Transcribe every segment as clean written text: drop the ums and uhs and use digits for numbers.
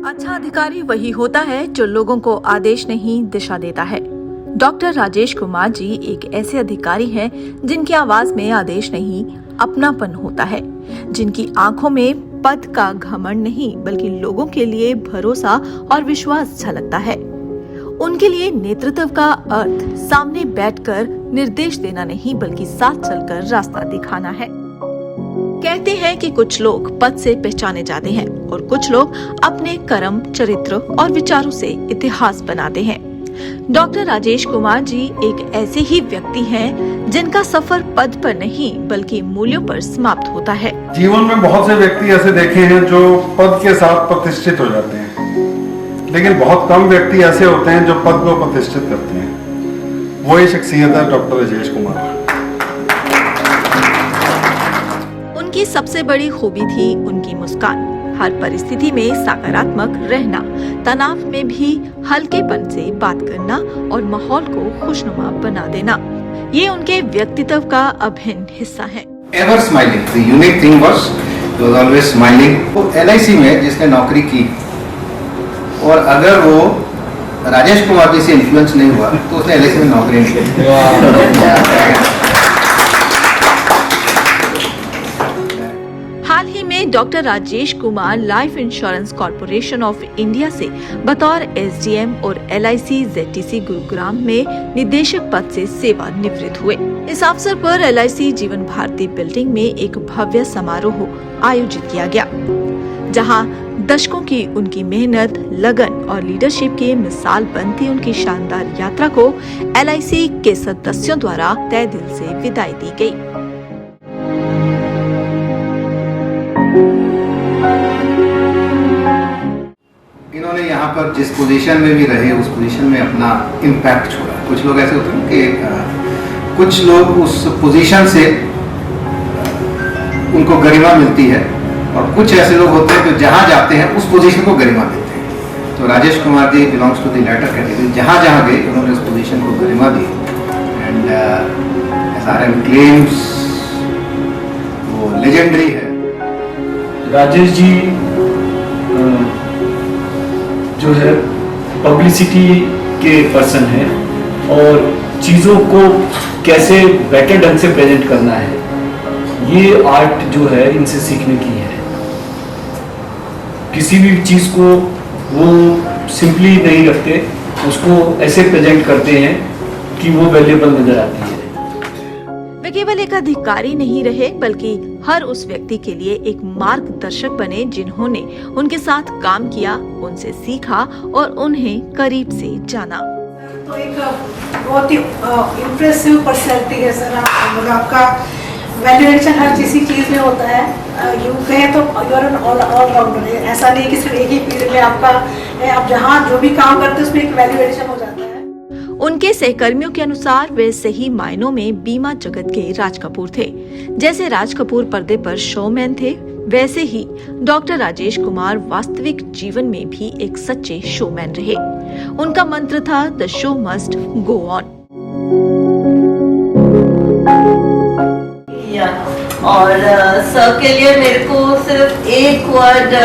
अच्छा अधिकारी वही होता है जो लोगों को आदेश नहीं दिशा देता है। डॉक्टर राजेश कुमार जी एक ऐसे अधिकारी हैं जिनकी आवाज में आदेश नहीं अपनापन होता है, जिनकी आंखों में पद का घमंड नहीं बल्कि लोगों के लिए भरोसा और विश्वास झलकता है। उनके लिए नेतृत्व का अर्थ सामने बैठकर निर्देश देना नहीं बल्कि साथ चलकर रास्ता दिखाना है। कहते हैं कि कुछ लोग पद से पहचाने जाते हैं और कुछ लोग अपने कर्म, चरित्र और विचारों से इतिहास बनाते हैं। डॉक्टर राजेश कुमार जी एक ऐसे ही व्यक्ति हैं जिनका सफर पद पर नहीं बल्कि मूल्यों पर समाप्त होता है। जीवन में बहुत से व्यक्ति ऐसे देखे हैं जो पद के साथ प्रतिष्ठित हो जाते हैं, लेकिन बहुत कम व्यक्ति ऐसे होते हैं जो पद को प्रतिष्ठित करते हैं। वही शख्सियत है डॉक्टर राजेश कुमार। उनकी सबसे बड़ी खूबी थी उनकी मुस्कान। हर परिस्थिति में सकारात्मक रहना, तनाव में भी हल्केपन से बात करना और माहौल को खुशनुमा बना देना, ये उनके व्यक्तित्व का अभिन्न हिस्सा है। Ever smiling, the unique thing was he was always smiling। वो LIC में जिसने नौकरी की और अगर वो राजेश कुमार जी से इन्फ्लुएंस नहीं हुआ तो उसने LIC में नौकरी नहीं की। हाल ही में doctor Rajesh Kumar life insurance corporation of India से बतौर SDM और LIC ZTC गुरुग्राम में निदेशक पद से सेवानिवृत्त हुए। इस अवसर पर LIC जीवन भारती बिल्डिंग में एक भव्य समारोह आयोजित किया गया, जहां दशकों की उनकी मेहनत, लगन और लीडरशिप की मिसाल बनती उनकी शानदार यात्रा को LIC के सदस्यों द्वारा तहे दिल से विदाई दी गई। इन्होंने यहाँ पर जिस पोजीशन में भी रहे उस पोजीशन में अपना इम्पैक्ट छोड़ा। कुछ लोग ऐसे होते हैं कि कुछ लोग उस पोजीशन से उनको गरिमा मिलती है और कुछ ऐसे लोग होते हैं जो जहाँ जाते हैं उस पोजीशन को गरिमा देते हैं। तो Rajesh Kumar ji belongs to the latter category. जहाँ जहाँ गए उन्होंने उस पोजीशन को गरिमा दी एंड SRM क्लेम्स वो लेजेंडरी है। राजेश जी जो है पब्लिसिटी के पर्सन है और चीज़ों को कैसे बेटर ढंग से प्रेजेंट करना है, ये आर्ट जो है इनसे सीखने की है। किसी भी चीज़ को वो सिंपली नहीं रखते, उसको ऐसे प्रेजेंट करते हैं कि वो वैल्यूएबल नजर आती है। वे केवल एक अधिकारी नहीं रहे बल्कि हर उस व्यक्ति के लिए एक मार्गदर्शक बने जिन्होंने उनके साथ काम किया, उनसे सीखा और उन्हें करीब से जाना। तो एक बहुत ही इम्प्रेसिव पर्सनैलिटी है सर। आपका वैल्यूएशन हर चीज में होता है। यूँ कहें तो यूर एन ऑलराउंडर है। ऐसा नहीं कि सिर्फ एक ही फील्ड में आपका आप जहाँ जो भी काम करते हैं उसमें एक वैल्यूएशन हो जाता है। उनके सहकर्मियों के अनुसार वे सही मायनों में बीमा जगत के राज कपूर थे। जैसे राज कपूर पर्दे पर शोमैन थे, वैसे ही डॉक्टर राजेश कुमार वास्तविक जीवन में भी एक सच्चे शोमैन रहे। उनका मंत्र था the show must go on. और सर के लिए मेरे को सिर्फ एक वर्ड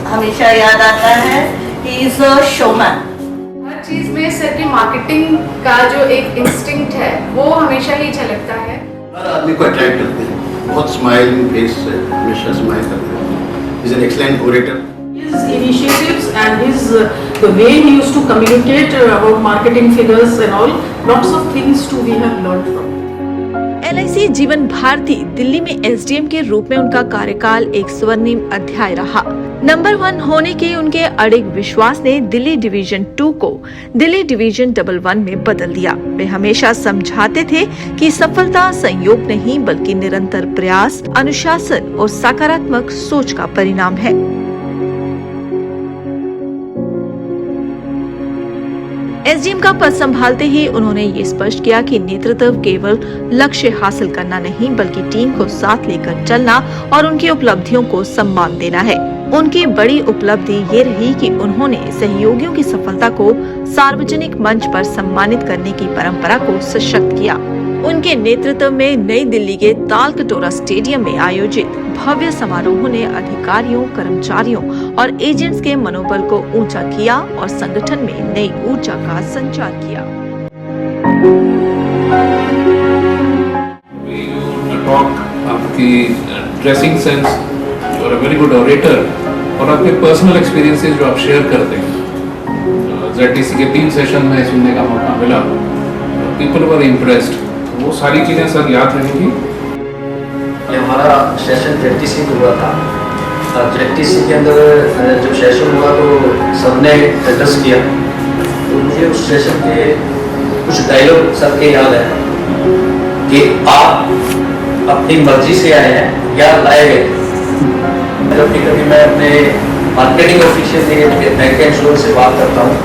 हमेशा याद आता है, ही इज अ शोमैन। हर चीज में सर की मार्केटिंग का जो एक इंस्टिंक्ट है वो हमेशा ही झलकता है। हर आदमी को अट्रैक्ट करते हैं, बहुत स्माइलिंग फेस है, हमेशा स्माइल करते हैं। Is an excellent orator. His initiatives and the way he used to communicate about marketing figures and all, lots of things too we have learned from. LIC जीवन भारती दिल्ली में SDM के रूप में उनका कार्यकाल एक स्वर्णिम अध्याय रहा। नंबर 1 होने के उनके अड़िग विश्वास ने दिल्ली डिवीजन 2 को दिल्ली डिवीजन 11 में बदल दिया। वे हमेशा समझाते थे कि सफलता संयोग नहीं बल्कि निरंतर प्रयास, अनुशासन और सकारात्मक सोच का परिणाम है। SDM का पद संभालते ही उन्होंने ये स्पष्ट किया कि नेतृत्व केवल लक्ष्य हासिल करना नहीं बल्कि टीम को साथ लेकर चलना और उनकी उपलब्धियों को सम्मान देना है। उनकी बड़ी उपलब्धि ये रही कि उन्होंने सहयोगियों की सफलता को सार्वजनिक मंच पर सम्मानित करने की परंपरा को सशक्त किया। उनके नेतृत्व में नई दिल्ली के तालकटोरा स्टेडियम में आयोजित भव्य समारोह ने अधिकारियों, कर्मचारियों और एजेंट्स के मनोबल को ऊंचा किया और संगठन में नई ऊर्जा का संचार किया। आपकी ड्रेसिंग सेंस और अ वेरी गुड ऑरेटर और आपके पर्सनल एक्सपीरियंसेस जो आप शेयर करते हैं, ZTC के 3 सेशन में सुनने का मौका मिला, पीपल वर इम्प्रेस्ड। वो सारी चीज़ें सर याद रहेंगी। ये हमारा सेशन ZTC में हुआ था। ZTC के अंदर जब सेशन हुआ तो सबने एड्रेस किया, तो मुझे उस सेशन के कुछ डायलॉग सबके याद है कि आप अपनी मर्जी से आए हैं या लाए गए। जब भी कभी मैं अपने मार्केटिंग ऑफिशियल से बैंक इंश्योरेंस से बात करता हूँ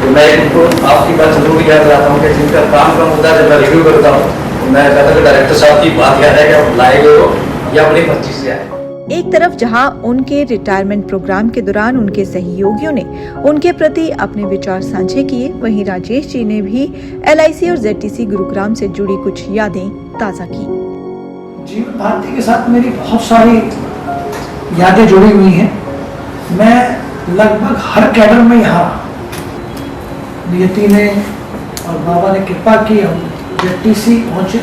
तो मैं इनको आपकी बात जरूर याद दिलाता हूँ कि जिनका काम का मुद्दा जब मैं रिव्यू करता हूँ तो मैं कहता हूँ डायरेक्टर साहब की बात याद है कि आप लाए गए हो या अपनी मर्जी से आए। एक तरफ जहां उनके रिटायरमेंट प्रोग्राम के दौरान उनके सहयोगियों ने उनके प्रति अपने विचार साझे किए, वहीं राजेश जी ने भी LIC और ZTC गुरुग्राम से जुड़ी कुछ यादें ताजा की। जीवन भारती के साथ मेरी बहुत सारी यादें जुड़ी हुई हैं। मैं लगभग हर कैडर में यहाँ नियति ने और बाबा ने कृपा की, हम ZTC पहुँचे।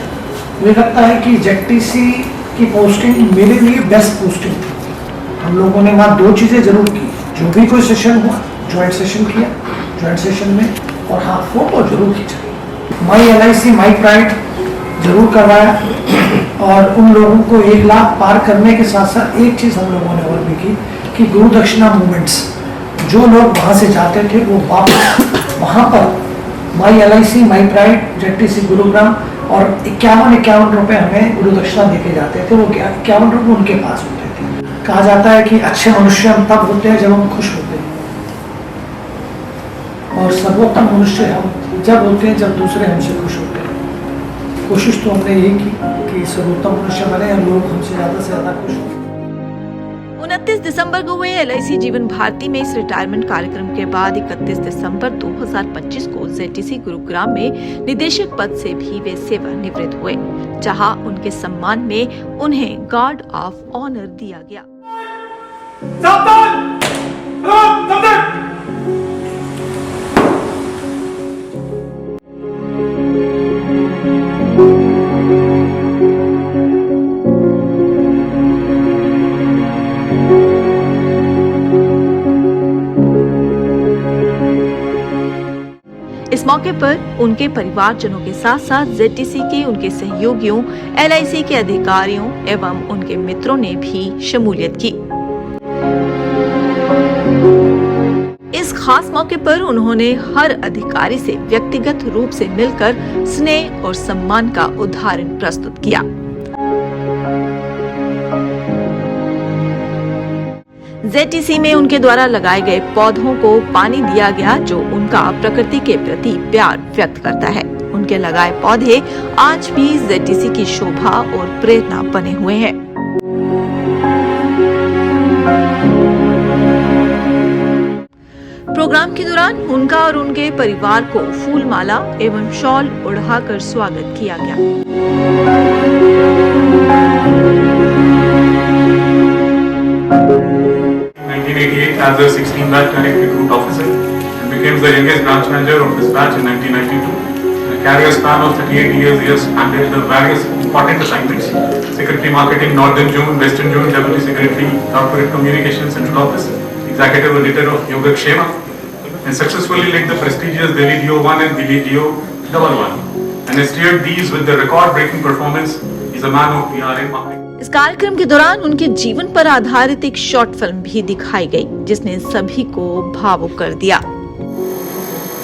मुझे लगता है कि ZTC की पोस्टिंग मेरे लिए बेस्ट पोस्टिंग थी। हम लोगों ने वहाँ 2 चीज़ें जरूर की, जो भी कोई सेशन हुआ ज्वाइंट सेशन किया, ज्वाइंट सेशन में, और हाँ फोटो जरूर खींचा। माई LIC माई प्राइड जरूर करवाया और उन लोगों को 1 लाख पार करने के साथ साथ एक चीज़ हम लोगों ने और भी की कि गुरु दक्षिणा मूवमेंट्स, जो लोग वहाँ से जाते थे वो वापस वहाँ पर माई LIC my pride ZTC Gurugram और 51 रुपये हमें गुरु दक्षिणा देके जाते थे। वो 51 रुपये उनके पास होते थे। कहा जाता है कि अच्छे मनुष्य हम तब होते हैं जब हम खुश होते हैं, और सर्वोत्तम मनुष्य हम जब होते हैं जब दूसरे हमसे खुश होते हैं। कोशिश तो हमने यही की कि सर्वोत्तम मनुष्य बने और लोग हमसे ज़्यादा से ज़्यादा खुश हों। 29 दिसंबर को हुए LIC जीवन भारती में इस रिटायरमेंट कार्यक्रम के बाद 31 दिसंबर 2025 को ZTC गुरुग्राम में निदेशक पद से भी वे सेवानिवृत्त हुए, जहां उनके सम्मान में उन्हें गार्ड ऑफ ऑनर दिया गया। इस मौके पर उनके परिवारजनों के साथ साथ ZTC के उनके सहयोगियों, LIC के अधिकारियों एवं उनके मित्रों ने भी शमूलियत की। इस खास मौके पर उन्होंने हर अधिकारी से व्यक्तिगत रूप से मिलकर स्नेह और सम्मान का उदाहरण प्रस्तुत किया। ZTC में उनके द्वारा लगाए गए पौधों को पानी दिया गया, जो उनका प्रकृति के प्रति प्यार व्यक्त करता है। उनके लगाए पौधे आज भी ZTC की शोभा और प्रेरणा बने हुए हैं। प्रोग्राम के दौरान उनका और उनके परिवार को फूल माला एवं शॉल ओढ़ाकर स्वागत किया गया। As a 16 batch direct recruit officer and became the youngest branch manager of this batch in 1992. A career span of 38 years, he has handled the various important assignments: Secretary Marketing, Northern Zone, Western Zone, Deputy Secretary, Corporate Communications, Central Office, Executive Editor of Yoga Kshema, and successfully led the prestigious Delhi DO1 and Delhi DO11, and has steered these with the record-breaking performance. He is a man of PR and marketing. इस कार्यक्रम के दौरान उनके जीवन पर आधारित एक short film भी दिखाई गई, जिसने सभी को भावुक कर दिया।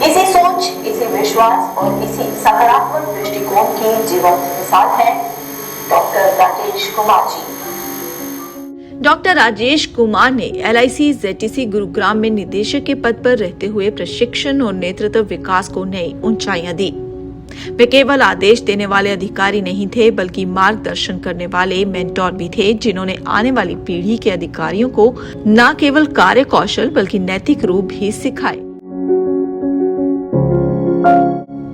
इसी सोच, इसी विश्वास और इसी सकारात्मक दृष्टिकोण की जीवंत मिसाल है डॉक्टर राजेश कुमार जी। डॉक्टर राजेश कुमार ने LIC ZTC गुरुग्राम में निदेशक के पद पर रहते हुए प्रशिक्षण और नेतृत्व विकास को नई ऊंचाइयां दी। वे केवल आदेश देने वाले अधिकारी नहीं थे, बल्कि मार्गदर्शन करने वाले मेंटोर भी थे, जिन्होंने आने वाली पीढ़ी के अधिकारियों को न केवल कार्य कौशल बल्कि नैतिक रूप भी सिखाए।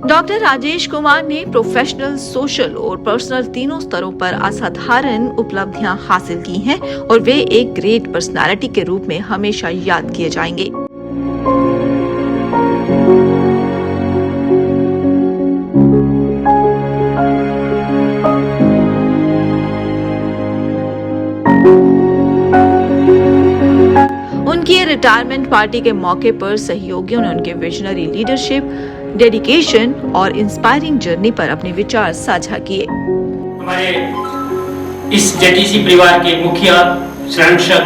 डॉक्टर राजेश कुमार ने प्रोफेशनल, सोशल और पर्सनल तीनों स्तरों पर असाधारण उपलब्धियां हासिल की हैं और वे एक ग्रेट पर्सनालिटी के रूप में हमेशा याद किए जाएंगे। उनकी रिटायरमेंट पार्टी के मौके पर सहयोगियों ने उनके विजनरी लीडरशिप, डेडिकेशन और इंस्पायरिंग जर्नी पर अपने विचार साझा किए। हमारे इस जेटीसी परिवार के मुखिया, संरक्षक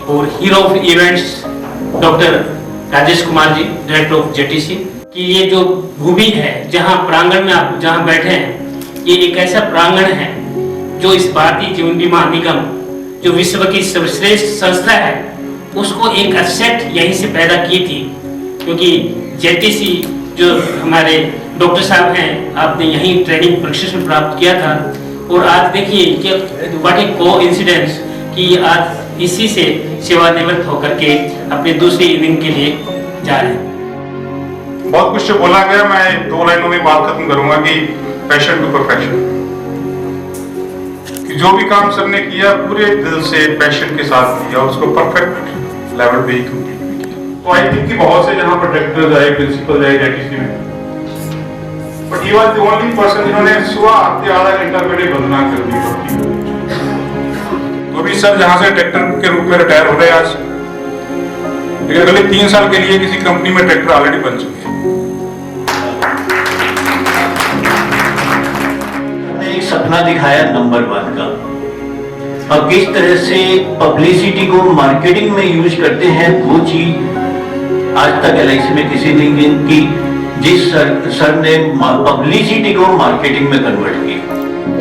और hero of events doctor Rajesh Kumar ji, director of JTC, कि ये जो भूमि है, जहां प्रांगण में आप जहां बैठे हैं, ये एक ऐसा प्रांगण है जो इस भारतीय जीवन बीमा निगम, जो विश्व की सर्वश्रेष्ठ संस्था है, उसको एक असेट यहीं से पैदा की थी। क्योंकि जेटीसी जो हमारे डॉक्टर साहब हैं, आपने यहीं ट्रेनिंग प्रशिक्षण प्राप्त किया था, और आज देखिए कि व्हाट ए कोइंसिडेंस कि आज इसी से सेवानिवृत्त होकर के अपने दूसरी इनिंग के लिए जा रहे हैं। बहुत कुछ जो बोला गया, मैं 2 लाइनों में बात खत्म करूंगा कि पैशन टू परफेक्शन। जो भी काम सर ने किया पूरे दिल से, पैशन के साथ किया और उसको परफेक्ट लेवल पे ही कंप्लीट किया। तो आई थिंक कि बहुत से यहाँ पर डायरेक्टर आए, प्रिंसिपल आए जेटीसी में, but he was the only person जिन्होंने सुबह आते आधा घंटा पहले वंदना कर दी। तो भी सर जहाँ से डायरेक्टर के रूप में रिटायर हो रहे आज, लेकिन अगले 3 साल के लिए किसी कंपनी में डायरेक्टर ऑलरेडी बन चुके हैं। एक सपना दिखाया नंबर 1 का, अब किस तरह से पब्लिसिटी को मार्केटिंग में यूज करते हैं, वो चीज आज तक एलआईसी में किसी ने नहीं की, जिस सर ने पब्लिसिटी को मार्केटिंग में कन्वर्ट किया।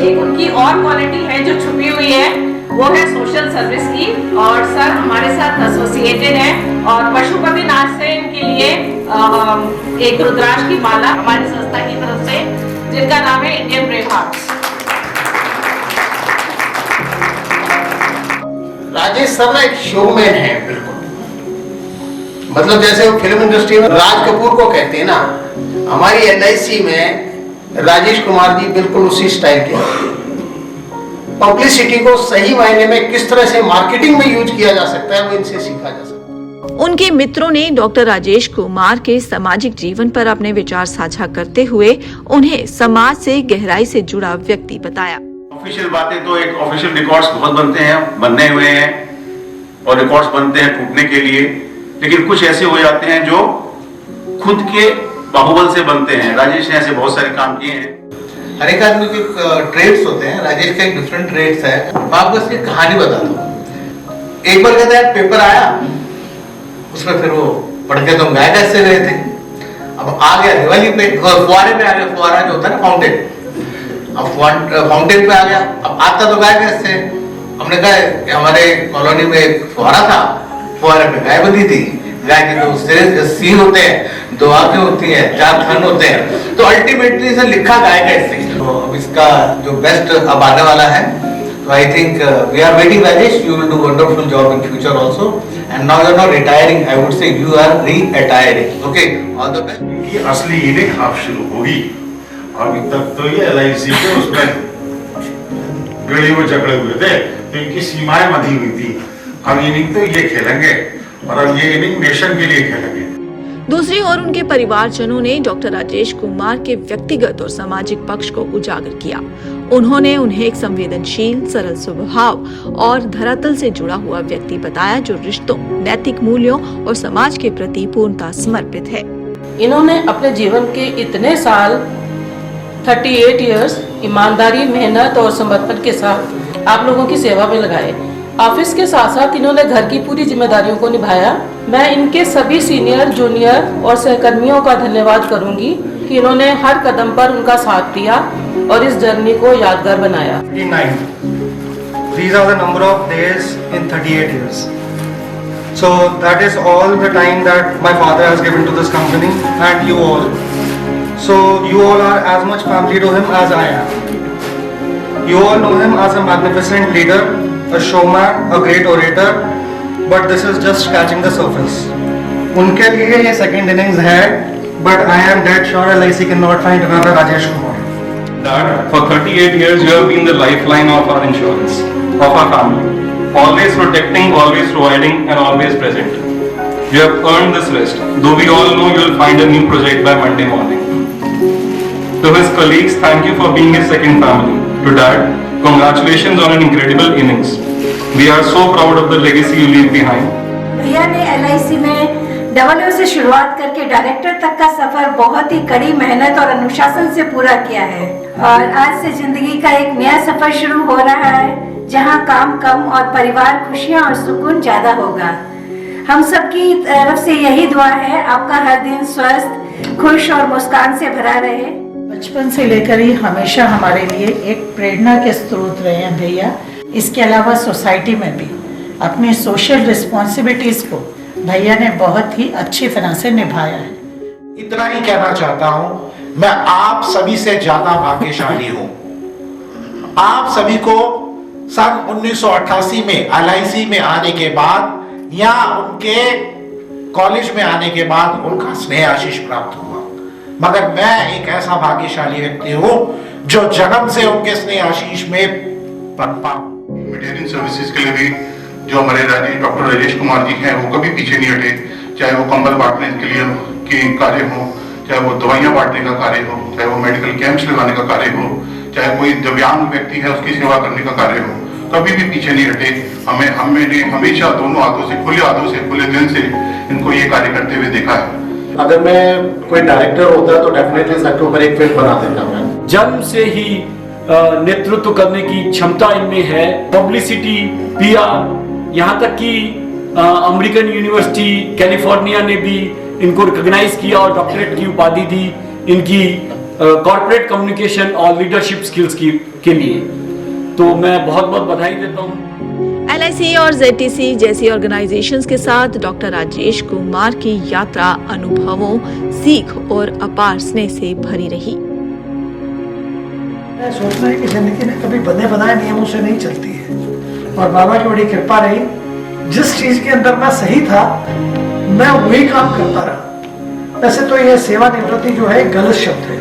एक उनकी और क्वालिटी है जो छुपी हुई है, वो है सोशल सर्विस की, और सर हमारे साथ एसोसिएटेड है, और पशुपतिनाथ से इनके लिए एक रुद्राक्ष की माला हमारी संस्था की तरफ से, जिनका नाम है Indian brave hearts. Rajesh sir ना एक शोमैन है, बिल्कुल। मतलब जैसे वो फिल्म इंडस्ट्री में राज कपूर को कहते हैं ना, हमारी एलआईसी में राजेश कुमार जी बिल्कुल उसी स्टाइल के हैं। पब्लिसिटी को सही मायने में किस तरह से मार्केटिंग में यूज किया जा सकता है, वो इनसे सीखा जा सकता है। उनके मित्रों ने डॉक्टर राजेश कुमार के सामाजिक जीवन पर अपने विचार साझा करते हुए उन्हें समाज से गहराई से जुड़ा व्यक्ति बताया। ऑफिशियल बातें तो एक ऑफिशियल रिकॉर्ड्स बहुत बनते हैं, बनने हुए हैं, और रिकॉर्ड्स बनते हैं टूटने के लिए, लेकिन कुछ ऐसे हो जाते हैं जो खुद के बाहुबल से बनते हैं। राजेश ने ऐसे बहुत सारे काम किए हैं। हर एक आदमी के ट्रेड्स होते हैं, राजेश का एक डिफरेंट ट्रेड्स है। मैं आपको इसकी कहानी बताता हूँ। एक बार कहता है पेपर आया, उसमें फिर वो पढ़ के तो गाय कैसे रहे थे, अब आ गया दिवाली पे, फुहारे पे आ गया, फुहारा जो होता है ना फाउंटेन, अब फाउंटेन पे आ गया, अब आता तो गाय कैसे। हमने कहा हमारे कॉलोनी में एक फुहारा था, फुहारे पे गाय बंधी थी, गाय के 2 सीन होते हैं, 2 आंखें होती हैं, 4 थन होते हैं, तो अल्टीमेटली इसे लिखा गाय कैसे। तो अब इसका जो बेस्ट अब आने वाला है, तो I think we are waiting Rajesh, you will do wonderful job in future also, and now you are not retiring, I would say you are reattiring. Okay, all the best. इनकी असली इनिंग अब शुरू होगी। अभी तक तो ये एलआईसी के उसमें गली में जकड़े हुए थे, तो इनकी सीमाएं बंधी हुई थी। अब इनिंग तो ये खेलेंगे, और अब ये इनिंग नेशन के लिए खेलेंगे। दूसरी ओर उनके परिवारजनों ने डॉक्टर राजेश कुमार के व्यक्तिगत और सामाजिक पक्ष को उजागर किया। उन्होंने उन्हें एक संवेदनशील, सरल स्वभाव और धरातल से जुड़ा हुआ व्यक्ति बताया, जो रिश्तों, नैतिक मूल्यों और समाज के प्रति पूर्णतः समर्पित है। इन्होंने अपने जीवन के इतने साल 38 इयर्स ईमानदारी, मेहनत और समर्पण के साथ आप लोगों की सेवा में लगाए। ऑफिस के साथ साथ इन्होंने घर की पूरी जिम्मेदारियों को निभाया। मैं इनके सभी सीनियर, जूनियर और सहकर्मियों का धन्यवाद करूंगी कि इन्होंने हर कदम पर उनका साथ दिया और इस जर्नी को यादगार बनाया। 39. These are the number of days in 38 years. So that is all the time that my father has given to this company, and you all. So you all are as much family to him as I am. You all know him as a magnificent leader, a showman, a great orator, but this is just scratching the surface. उनके लिए ये second innings है but I am dead sure LIC cannot find another Rajesh Kumar. Dad, for 38 years you have been the lifeline of our insurance, of our family. Always protecting, always providing and always present. You have earned this rest, though we all know you will find a new project by Monday morning. To his colleagues, thank you for being his second family. To Dad, congratulations on an incredible innings. We are so proud of the legacy you leave behind. भैया ने LIC में double से शुरुआत करके director तक का सफर बहुत ही कड़ी मेहनत और अनुशासन से पूरा किया है और आज से जिंदगी का एक नया सफर शुरू हो रहा है जहां काम कम और परिवार खुशियां और सुकून ज्यादा होगा। हम सबकी तरफ से यही दुआ है आपका हर दिन स्वस्थ, खुश और मुस्कान से भरा रहे। बचपन से लेकर ही हमेशा हमारे लिए एक प्रेरणा के स्रोत रहे हैं भैया। इसके अलावा सोसाइटी में भी अपनी सोशल रिस्पॉन्सिबिलिटीज को भैया ने बहुत ही अच्छी तरह से निभाया है। इतना ही कहना चाहता हूँ, मैं आप सभी से ज्यादा भाग्यशाली हूँ। आप सभी को सन 1988 में LIC में आने के बाद या उनके कॉलेज में आने के बाद उनका स्नेह आशीष प्राप्त हुआ, मगर मैं एक ऐसा भाग्यशाली व्यक्ति हूँ जो जन्म से उनके स्नेह आशीष में पनपा हूँ। वेटरनरी सर्विसेज के लिए भी जो हमारे डॉक्टर राजेश कुमार जी हैं वो कभी पीछे नहीं हटे, चाहे वो कंबल बांटने के लिए के कार्य हो, चाहे वो दवाइयाँ बांटने का कार्य हो, चाहे वो मेडिकल कैंप्स लगाने का कार्य हो, चाहे कोई दिव्यांग व्यक्ति है उसकी सेवा करने का कार्य हो, कभी भी पीछे नहीं हटे। हमने हमेशा दोनों हाथों से, खुले दिल से इनको ये कार्य करते हुए देखा है। अगर मैं कोई डायरेक्टर होता तो डेफिनेटली इसके ऊपर एक फिल्म बना देता मैं। जन्म से ही नेतृत्व करने की क्षमता इनमें है। पब्लिसिटी, PR, यहाँ तक कि अमेरिकन यूनिवर्सिटी कैलिफोर्निया ने भी इनको रिकॉग्नाइज किया और डॉक्टरेट की उपाधि दी इनकी कॉर्पोरेट कम्युनिकेशन और लीडरशिप स्किल्स के लिए। तो मैं बहुत बहुत बधाई देता हूँ। LIC और ZTC जैसी ऑर्गेनाइजेशंस के साथ डॉक्टर राजेश कुमार की यात्रा अनुभवों, सीख और अपार स्नेह से भरी रही। मैं सोचना है कि जिंदगी में कभी बने बनाए नियमों से नहीं चलती है और बाबा की बड़ी कृपा रही, जिस चीज के अंदर मैं सही था मैं वही काम करता रहा। वैसे तो यह सेवानिवृत्ति जो है गलत शब्द है,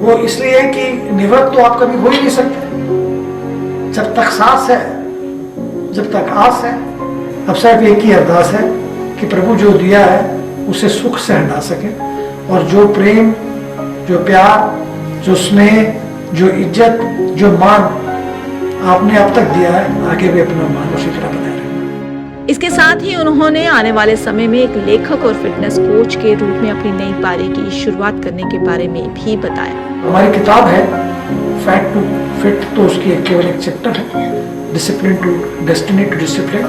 वो इसलिए है कि निवृत्त तो आप कभी हो ही नहीं सकते। जब तक सांस है, जब तक आस है, अब सिर्फ एक ही अरदास है कि प्रभु जो दिया है उसे सुख से हटा सके और जो प्रेम, जो प्यार, जो स्नेह, जो इज्जत, जो मान आपने अब तक दिया है, आगे भी अपना मान उसी तरह बनाए रखें। इसके साथ ही उन्होंने आने वाले समय में एक लेखक और फिटनेस कोच के रूप में अपनी नई पारी की शुरुआत करने के बारे में भी बताया। हमारी किताब है फैट टू फिट, तो उसकी केवल एक चैप्टर है discipline to destiny to discipline,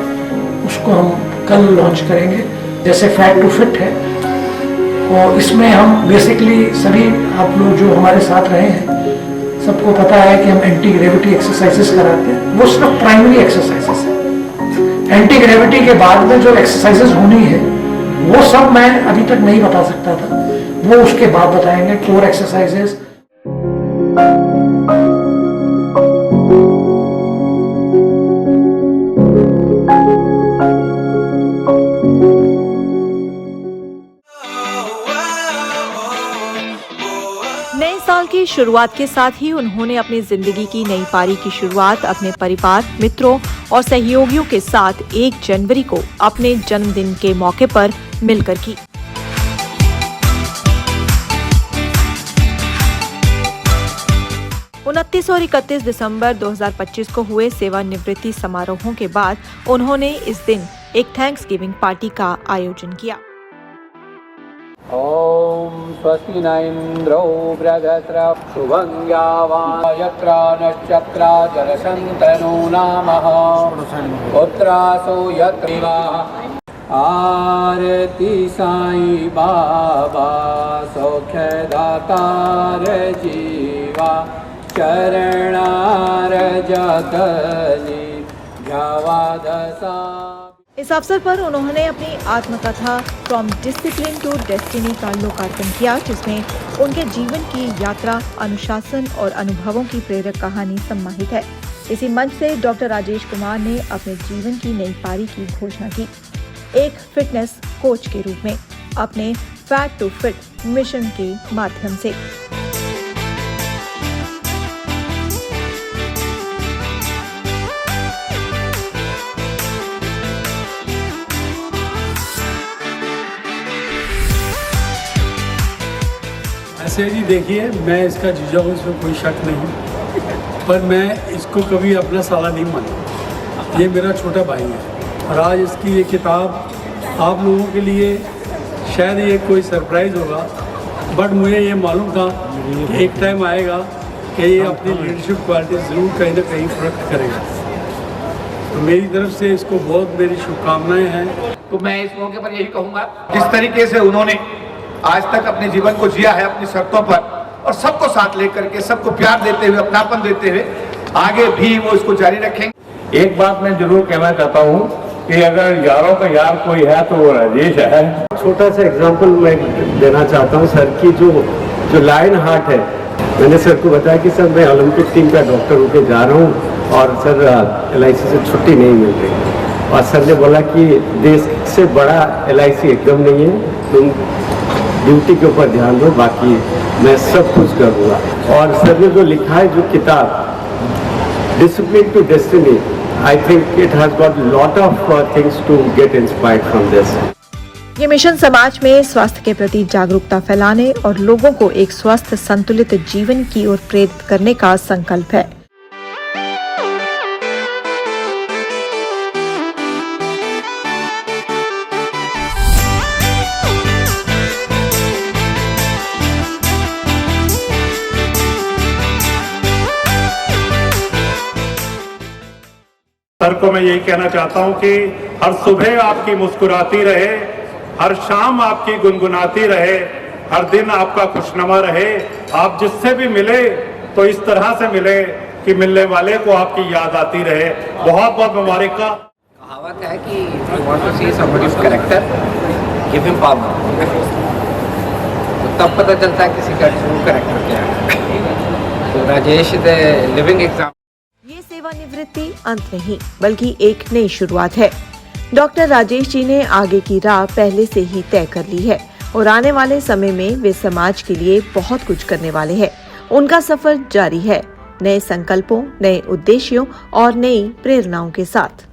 उसको हम कल लॉन्च करेंगे। जैसे फैट टू फिट है और इसमें हम बेसिकली सभी आप लोग जो हमारे साथ रहे हैं सबको पता है कि हम एंटी ग्रेविटी एक्सरसाइजेस कराते हैं, वो सिर्फ प्राइमरी एक्सरसाइजेस है। एंटी ग्रेविटी के बाद में जो एक्सरसाइजेस होनी है वो सब मैं अभी तक नहीं बता सकता था, वो उसके बाद बताएंगे। कोर एक्सरसाइजेस, नए साल की शुरुआत के साथ ही उन्होंने अपनी जिंदगी की नई पारी की शुरुआत अपने परिवार, मित्रों और सहयोगियों के साथ 1 जनवरी को अपने जन्मदिन के मौके पर मिलकर की। उनतीस और 31 दिसंबर 2025 को हुए सेवानिवृत्ति समारोहों के बाद उन्होंने इस दिन एक थैंक्स गिविंग पार्टी का आयोजन किया। ओम स्वस्ति न इंद्रो बृहस्पतिर्दधातु शुभं यावान् यत्र नक्षत्रा जलशन्तनु नामः पुत्रासो यत्र आरती साईं बाबा सौख्यदातार जीवा चरणार जगली भवादसा। इस अवसर पर उन्होंने अपनी आत्मकथा फ्रॉम डिसिप्लिन टू डेस्टिनी का लोकार्पण किया, जिसमें उनके जीवन की यात्रा, अनुशासन और अनुभवों की प्रेरक कहानी सम्मानित है। इसी मंच से डॉक्टर राजेश कुमार ने अपने जीवन की नई पारी की घोषणा की। एक फिटनेस कोच के रूप में अपने फैट टू फिट मिशन के माध्यम से। ऐसे जी देखिए, मैं इसका जीजा हूँ, इसमें कोई शक नहीं, पर मैं इसको कभी अपना साला नहीं माना। ये मेरा छोटा भाई है और आज इसकी ये किताब आप लोगों के लिए शायद ये कोई सरप्राइज़ होगा, बट मुझे ये मालूम था कि एक टाइम आएगा कि ये अपनी लीडरशिप क्वालिटी ज़रूर कहीं ना कहीं प्रकट करेगा। तो मेरी तरफ से इसको बहुत मेरी शुभकामनाएँ हैं। तो मैं इस मौके पर यही कहूँगा, जिस तरीके से उन्होंने आज तक अपने जीवन को जिया है अपनी शर्तों पर और सबको साथ लेकर के, सबको प्यार देते हुए, अपनापन देते हुए, आगे भी वो इसको जारी रखेंगे। एक बात मैं जरूर कहना चाहता हूँ कि अगर यारों का यार कोई है तो वो राजेश है। छोटा सा एग्जांपल मैं देना चाहता हूँ सर की, जो लायन हार्ट है। मैंने सर को बताया कि सर मैं ओलंपिक टीम का डॉक्टर होकर जा रहा हूँ और सर LIC से छुट्टी नहीं मिल रही, और सर ने बोला कि देश से बड़ा LIC एकदम नहीं है, तुम ड्यूटी के ऊपर ध्यान दो, बाकी मैं सब कुछ करूँगा। और सर ने जो लिखा है, जो किताब discipline to destiny, I think it has got lot of things to get inspired from this. ये मिशन समाज में स्वास्थ्य के प्रति जागरूकता फैलाने और लोगों को एक स्वस्थ संतुलित जीवन की ओर प्रेरित करने का संकल्प है। सर को मैं यही कहना चाहता हूं कि हर सुबह आपकी मुस्कुराती रहे, हर शाम आपकी गुनगुनाती रहे, हर दिन आपका खुशनुमा रहे। आप जिससे भी मिले तो इस तरह से मिले कि मिलने वाले को आपकी याद आती रहे। बहुत बहुत मुबारक का। कहावत है कि if you want to see somebody's character, give him power। तो तब पता चलता है किसी का ट्रू कैरेक्टर क्या है। तो राजेश द लिविंग एग्जाम्पल। ये सेवानिवृत्ति अंत नहीं, बल्कि एक नई शुरुआत है। डॉक्टर राजेश जी ने आगे की राह पहले से ही तय कर ली है और आने वाले समय में वे समाज के लिए बहुत कुछ करने वाले हैं। उनका सफर जारी है, नए संकल्पों, नए उद्देश्यों और नई प्रेरणाओं के साथ।